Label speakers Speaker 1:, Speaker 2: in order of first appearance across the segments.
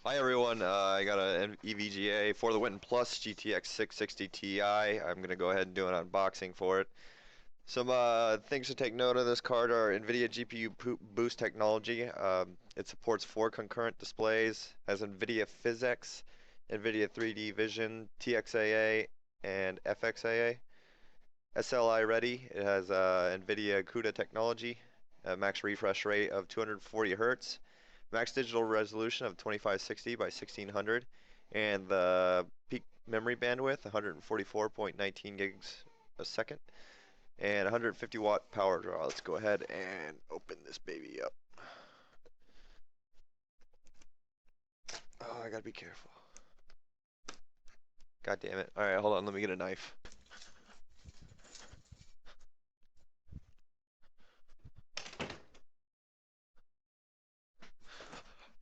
Speaker 1: Hi everyone, I got an EVGA for the Win Plus GTX 660 Ti. I'm going to go ahead and do an unboxing for it. Some things to take note of this card are NVIDIA GPU boost technology. It supports 4 concurrent displays, has NVIDIA PhysX, NVIDIA 3D Vision, TXAA, and FXAA. SLI ready, it has NVIDIA CUDA technology, a max refresh rate of 240 Hz. Max digital resolution of 2560 by 1600, and the peak memory bandwidth 144.19 gigs a second, and 150 watt power draw. Let's go ahead and open this baby up. Oh, I gotta be careful. God damn it. Alright, hold on, let me get a knife.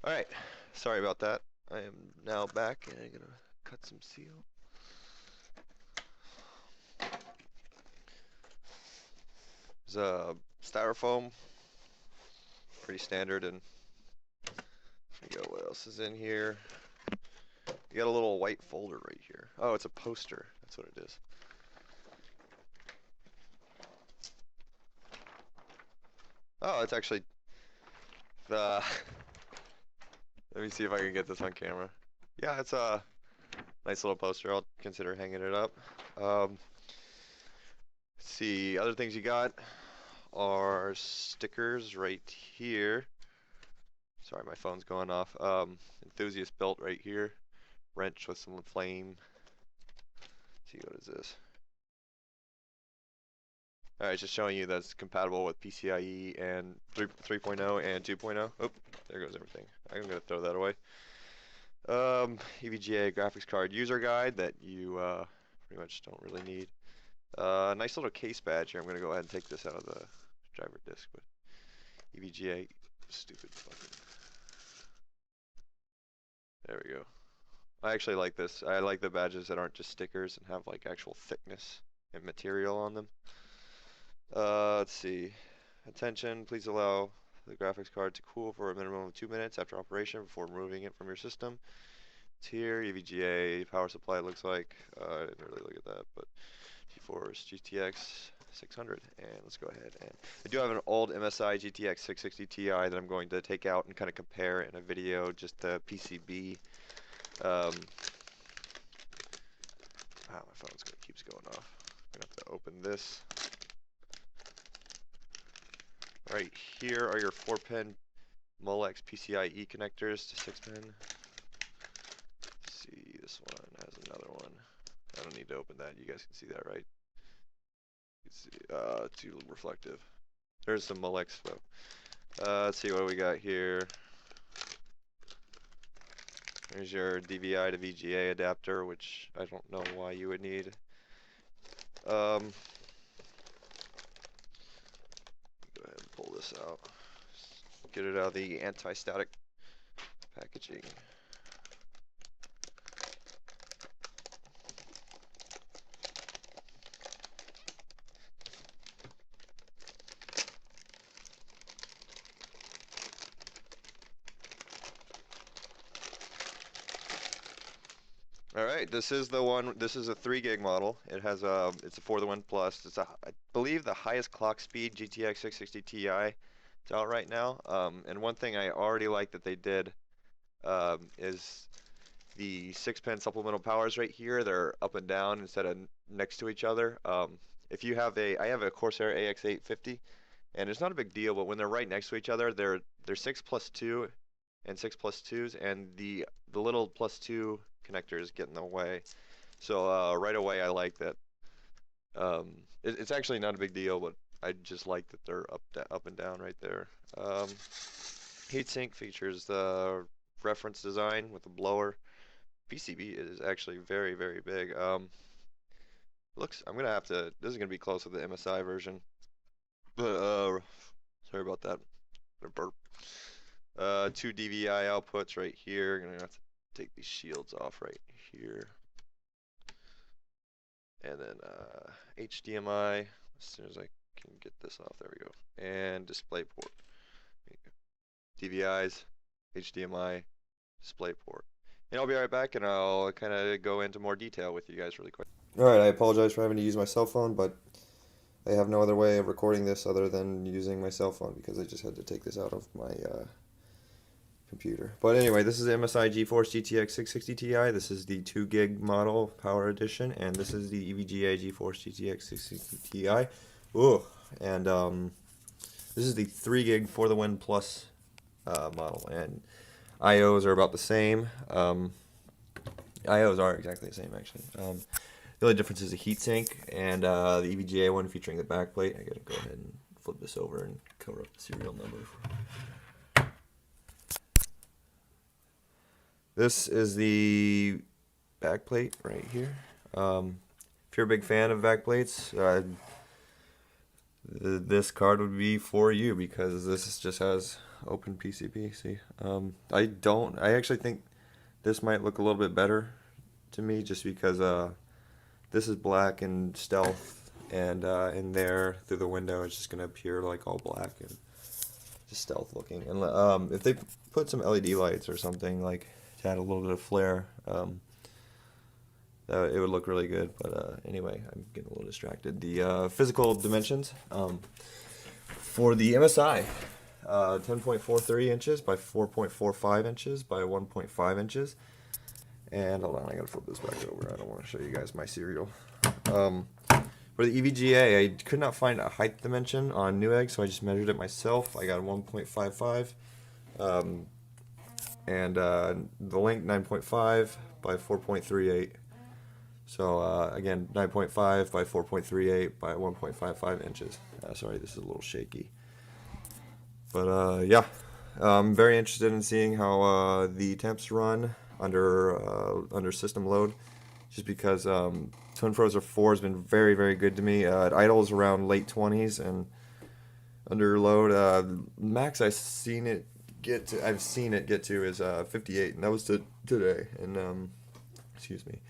Speaker 1: Alright, sorry about that. I am now back and I'm gonna cut some seal. There's a styrofoam, pretty standard, and there you go. What else is in here? You got a little white folder right here. Oh, it's a poster. That's what it is. Oh, it's actually the. Let me see if I can get this on camera. Yeah, it's a nice little poster. I'll consider hanging it up. Let's see, other things you got are stickers right here. Sorry, my phone's going off. Enthusiast belt right here. Wrench with some flame. Let's see, what is this? Alright, just showing you that's compatible with PCIe and 3.0 and 2.0. Oh, there goes everything. I'm gonna throw that away. EVGA graphics card user guide that you pretty much don't really need. Nice little case badge here. I'm gonna go ahead and take this out of the driver disc, but EVGA, stupid fucking. There we go. I actually like this. I like the badges that aren't just stickers and have like actual thickness and material on them. Let's see. Attention, please allow the graphics card to cool for a minimum of 2 minutes after operation before removing it from your system. It's here, EVGA power supply looks like. I didn't really look at that, but GeForce GTX 600, and let's go ahead and I do have an old MSI GTX 660 Ti that I'm going to take out and kind of compare in a video, just the PCB. Wow, my phone's keeps going off. I'm gonna have to open this. Right here are your 4-pin Molex PCIe connectors to 6-pin. Let's see, this one has another one. I don't need to open that. You guys can see that, right? You can see, too reflective. There's some Molex though. Let's see what we got here. There's your DVI to VGA adapter, which I don't know why you would need. Go ahead and pull this out. Get it out of the anti-static packaging. Alright, this is the one, this is a 3 gig model. It has it's a for the Win Plus. It's a, I believe the highest clock speed GTX 660 Ti. It's out right now. And one thing I already like that they did is the 6-pin supplemental powers right here. They're up and down instead of next to each other. If you have I have a Corsair AX850, and it's not a big deal, but when they're right next to each other, they're 6+2 and 6+2s, and the little +2 connectors get in the way. So right away I like that. It's actually not a big deal, but I just like that they're up and down right there. Heatsink features the reference design with the blower. PCB is actually very, very big. Looks, I'm gonna have to, this is gonna be close to the MSI version, but sorry about that. Burp. 2 DVI outputs right here. Gonna have to take these shields off right here, and then HDMI. As soon as I can get this off, there we go. And display port. DVIs, HDMI, DisplayPort. And I'll be right back and I'll kind of go into more detail with you guys really quick.
Speaker 2: Alright, I apologize for having to use my cell phone, but I have no other way of recording this other than using my cell phone because I just had to take this out of my computer. But anyway, this is the MSI GeForce GTX 660 Ti. This is the 2 gig model power edition, and this is the EVGA GeForce GTX 660 Ti. Ooh, and this is the 3 gig for the win plus model, and IOs are about the same. IOs are exactly the same actually. The only difference is a heatsink and the EVGA one featuring the backplate. I gotta go ahead and flip this over and cover up the serial number. This is the backplate right here. If you're a big fan of backplates, this card would be for you because this just has open PCB. See, I actually think this might look a little bit better to me just because this is black and stealth, and in there through the window it's just gonna appear like all black and just stealth looking. And if they put some LED lights or something like to add a little bit of flair, it would look really good. But anyway, I'm getting a little distracted. The physical dimensions for the MSI, 10.43 inches by 4.45 inches by 1.5 inches. And hold on, I gotta flip this back over. I don't want to show you guys my serial. For the EVGA, I could not find a height dimension on Newegg, so I just measured it myself. I got 1.55, and the length 9.5 by 4.38. So again, 9.5 by 4.38 by 1.55 inches. Sorry, this is a little shaky. But yeah, I'm very interested in seeing how the temps run under system load, just because Twin Frozr 4 has been very, very good to me. It idles around late 20s, and under load, max I've seen it get to is 58, and that was today. And excuse me.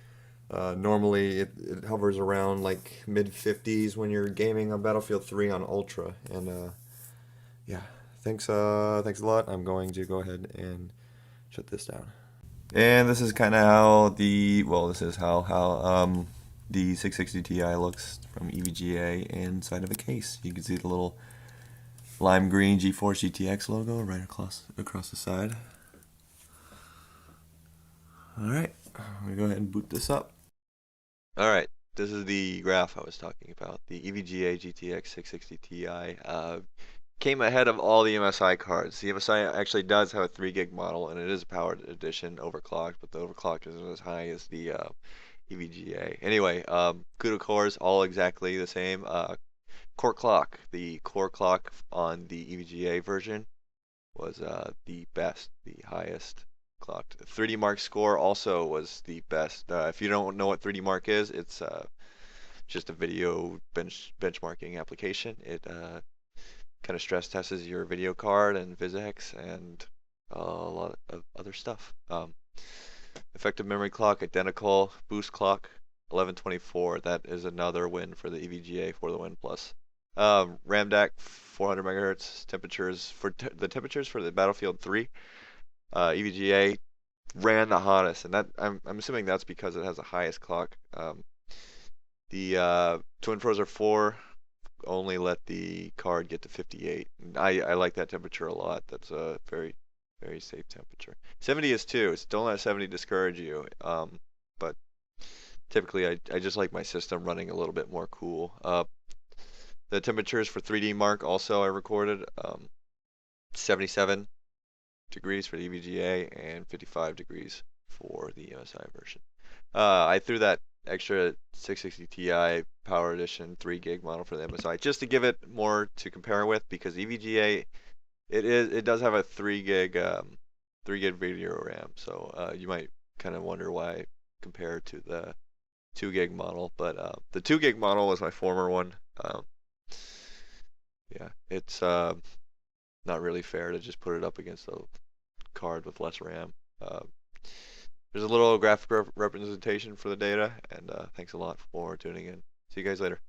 Speaker 2: Normally it hovers around like mid 50s when you're gaming on Battlefield 3 on Ultra. And yeah, thanks a lot. I'm going to go ahead and shut this down. And this is kind of how the the 660 Ti looks from EVGA inside of a case. You can see the little lime green GeForce GTX logo right across the side. All right, I'm gonna go ahead and boot this up.
Speaker 1: All right, this is the graph I was talking about. The EVGA GTX 660 Ti came ahead of all the MSI cards. The MSI actually does have a 3 gig model, and it is a powered edition overclocked, but the overclock isn't as high as the EVGA. Anyway, CUDA cores all exactly the same. Core clock. The core clock on the EVGA version was the best, the highest clocked. 3D Mark score also was the best. If you don't know what 3D Mark is, it's just a video benchmarking application. It kind of stress tests your video card and PhysX and a lot of other stuff. Effective memory clock, identical. Boost clock, 1124. That is another win for the EVGA for the Win Plus. RAM DAC, 400 megahertz. Temperatures for the temperatures for the Battlefield 3. EVGA ran the hottest, and that I'm assuming that's because it has the highest clock. The Twin Frozr 4 only let the card get to 58. I like that temperature a lot. That's a very, very safe temperature. 70 is too. Don't let 70 discourage you. But typically I just like my system running a little bit more cool. The temperatures for 3D Mark also I recorded 77 degrees for the EVGA and 55 degrees for the MSI version. I threw that extra 660 Ti Power Edition 3 gig model for the MSI just to give it more to compare with, because EVGA it does have a 3 gig video RAM, so you might kind of wonder why I compare to the 2 gig model, but the 2 gig model was my former one. Yeah, it's not really fair to just put it up against a card with less RAM. There's a little graphic representation for the data, and thanks a lot for tuning in. See you guys later.